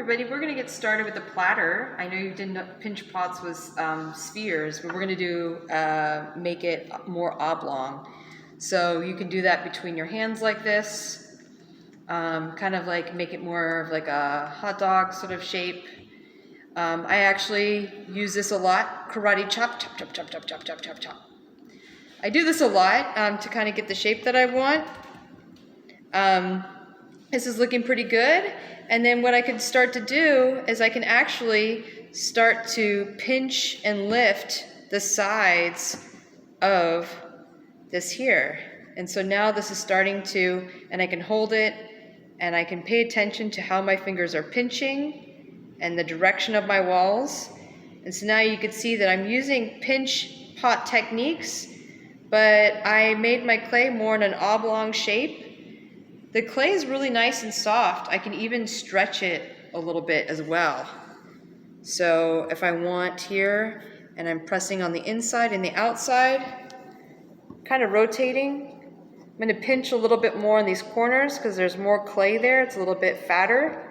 everybody, we're going to get started with the platter. I know you didn't pinch pots with spheres, but we're going to do make it more oblong. So you can do that between your hands like this, kind of like make it more of like a hot dog sort of shape. I actually use this a lot, karate chop, chop, chop, chop, chop, chop, chop, chop, chop. I do this a lot to kind of get the shape that I want. This is looking pretty good. And then what I can start to do is I can actually start to pinch and lift the sides of this here. And so now this is starting to, and I can hold it and I can pay attention to how my fingers are pinching and the direction of my walls. And so now you can see that I'm using pinch pot techniques, but I made my clay more in an oblong shape. The clay is really nice and soft. I can even stretch it a little bit as well. So if I want here, and I'm pressing on the inside and the outside, kind of rotating, I'm going to pinch a little bit more in these corners because there's more clay there. It's a little bit fatter.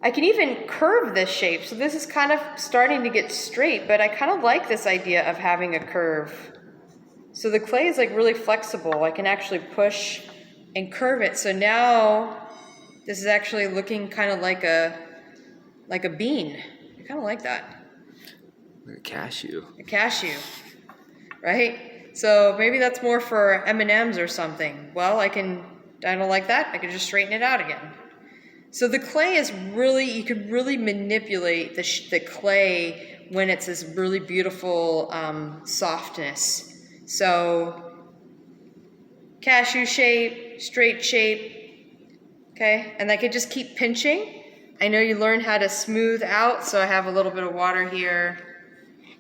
I can even curve this shape. So this is kind of starting to get straight, but I kind of like this idea of having a curve. So the clay is like really flexible. I can actually push and curve it. So now this is actually looking kind of like a bean. I kind of like that. Like a cashew. A cashew, right? So maybe that's more for M&Ms or something. Well, I don't like that. I can just straighten it out again. So the clay is really, you can really manipulate the clay when it's this really beautiful softness. So cashew shape, straight shape, okay? And I could just keep pinching. I know you learn how to smooth out, so I have a little bit of water here.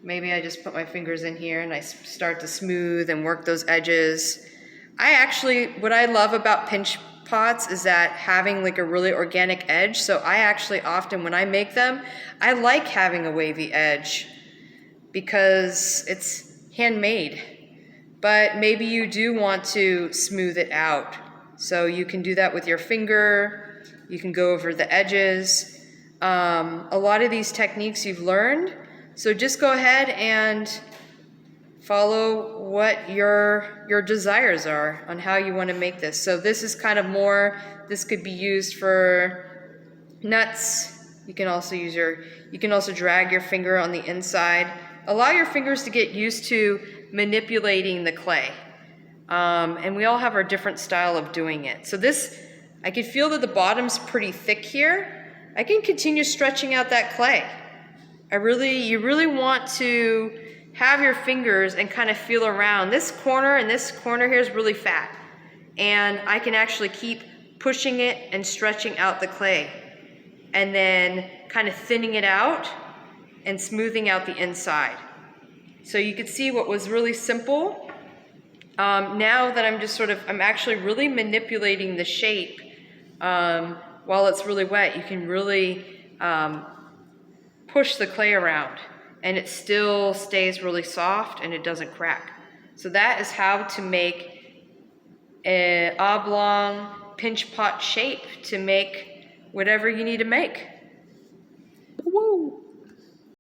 Maybe I just put my fingers in here and I start to smooth and work those edges. What I love about pinch pots is that having like a really organic edge. So I actually often, when I make them, I like having a wavy edge because it's handmade. But maybe you do want to smooth it out. So you can do that with your finger. You can go over the edges. A lot of these techniques you've learned. So just go ahead and follow what your desires are on how you want to make this. So this is kind of more, this could be used for nuts. You can also drag your finger on the inside. Allow your fingers to get used to manipulating the clay. And we all have our different style of doing it. So this, I can feel that the bottom's pretty thick here. I can continue stretching out that clay. You really want to have your fingers and kind of feel around. This corner and this corner here is really fat. And I can actually keep pushing it and stretching out the clay. And then kind of thinning it out and smoothing out the inside. So you could see what was really simple. Now that I'm actually really manipulating the shape while it's really wet. You can really push the clay around and it still stays really soft and it doesn't crack. So that is how to make an oblong pinch pot shape to make whatever you need to make. Woo!